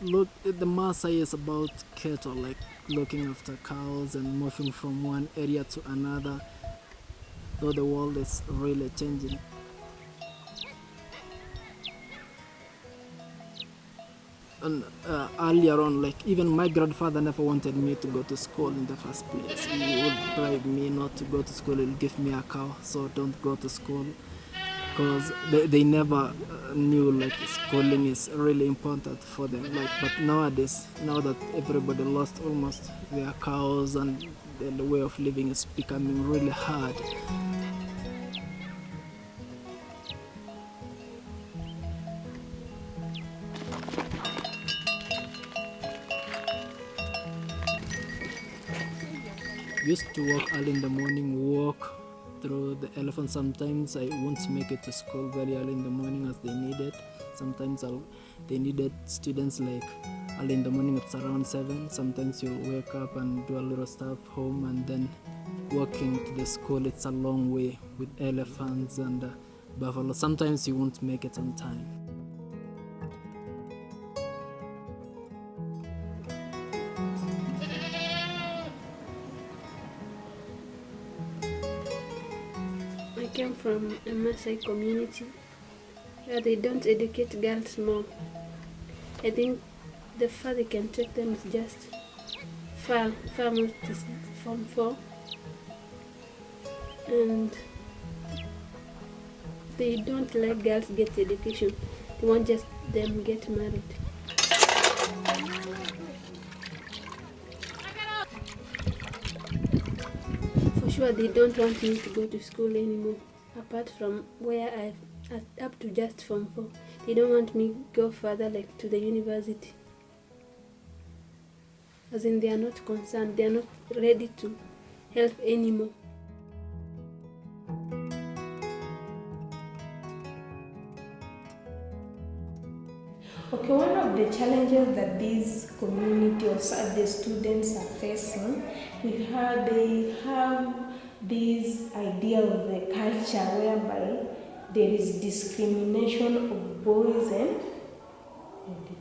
look, the Maasai is about cattle, like looking after cows and moving from one area to another, though the world is really changing. And earlier on, like even my grandfather never wanted me to go to school in the first place. He would bribe me not to go to school. He'll give me a cow, so don't go to school, because they never knew like schooling is really important for them. Like, but nowadays, now that everybody lost almost their cows and the way of living is becoming really hard. Used to walk early in the morning, walk through the elephant. Sometimes I won't make it to school very early in the morning as they needed. Sometimes they needed students like early in the morning, it's around 7. Sometimes you'll wake up and do a little stuff home, and then walking to the school, it's a long way with elephants and buffalo. Sometimes you won't make it on time. I came from a Maasai community where they don't educate girls more. I think the far they can take them is just far more to Form 4. And they don't let girls get education. They want just them get married. For sure, they don't want me to go to school anymore. Apart from where I've up to just Form 4, they don't want me to go further, like to the university. As in, they are not concerned. They are not ready to help anymore. Okay, one of the challenges that these community or the students are facing, they have this idea of the culture whereby there is discrimination of boys and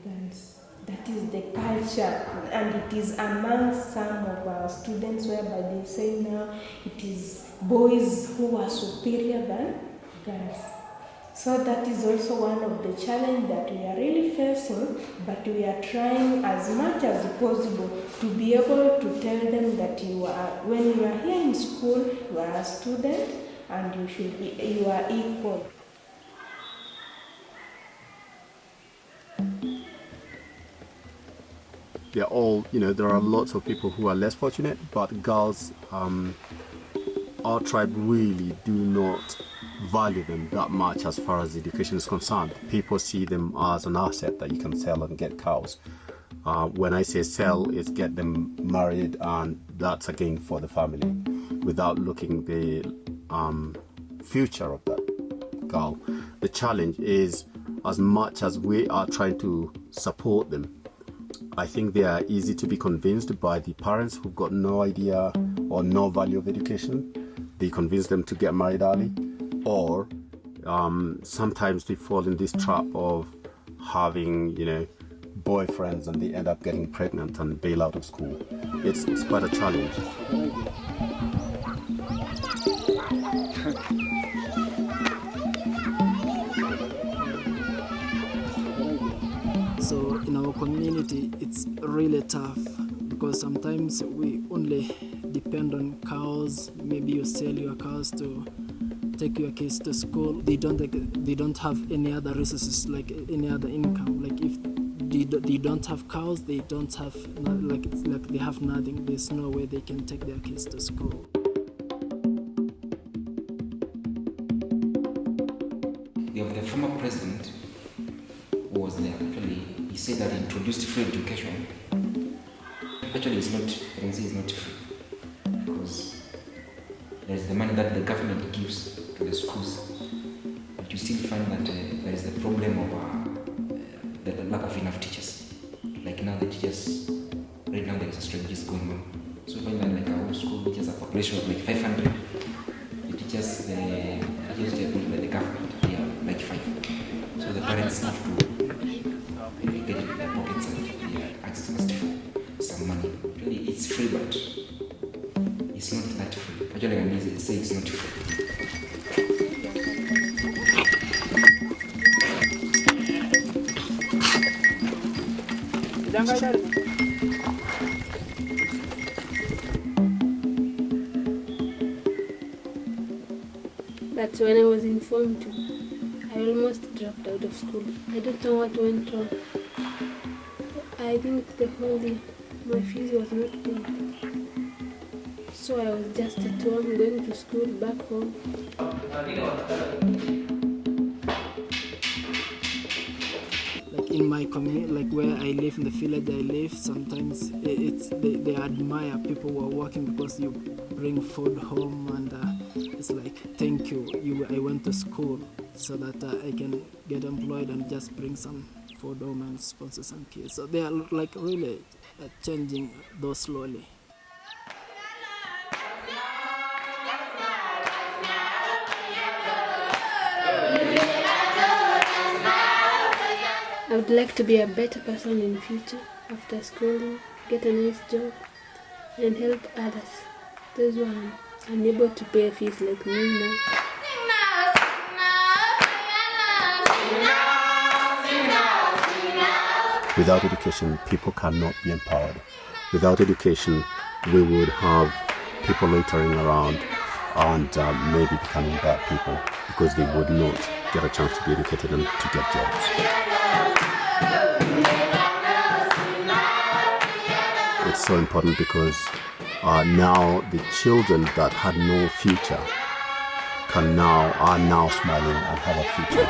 girls. That is the culture, and it is among some of our students whereby they say now it is boys who are superior than girls. So that is also one of the challenges that we are really facing, but we are trying as much as possible to be able to tell them that when you are here in school, you are a student and you are equal. They're all, there are lots of people who are less fortunate, but girls, our tribe really do not value them that much as far as education is concerned. People see them as an asset that you can sell and get cows. When I say sell, it's get them married, and that's a gain for the family without looking the future of that girl. The challenge is, as much as we are trying to support them, I think they are easy to be convinced by the parents who've got no idea or no value of education. They convince them to get married early, or sometimes they fall in this trap of having, boyfriends, and they end up getting pregnant and bail out of school. It's quite a challenge. So in our community, it's really tough because sometimes we only depend on cows. Maybe you sell your cows to take your kids to school. They don't have any other resources, like any other income. Like if they don't have cows, they don't have, it's like they have nothing. There's no way they can take their kids to school. The former president was there actually. He said that he introduced free education. Actually, I can say it's not free, because there's the money that the government gives to the schools, but you still find that there is the problem of the lack of enough teachers. Like now, the teachers, right now there is a strike going on. So you find that like our school, which has a population of like 500, the teachers they are paid by the government, they are like 5. So the parents have to get it in their pockets and Actually, when they say it's not free. But when I was informed to, I almost dropped out of school. I don't know what went wrong. I think the whole year my fees was not paid. So I was just at home, going to school, back home. Like in my community, like where I live, in the village I live, sometimes they admire people who are working because you bring food home, and it's like, thank you, I went to school so that I can get employed and just bring some food home and sponsor some kids. So they are like really changing those slowly. I would like to be a better person in future after schooling, get a nice job, and help others, those who are unable to pay fees like me now. Without education, people cannot be empowered. Without education, we would have people loitering around and maybe becoming bad people because they would not get a chance to be educated and to get jobs. It's so important because now the children that had no future are now smiling and have a future.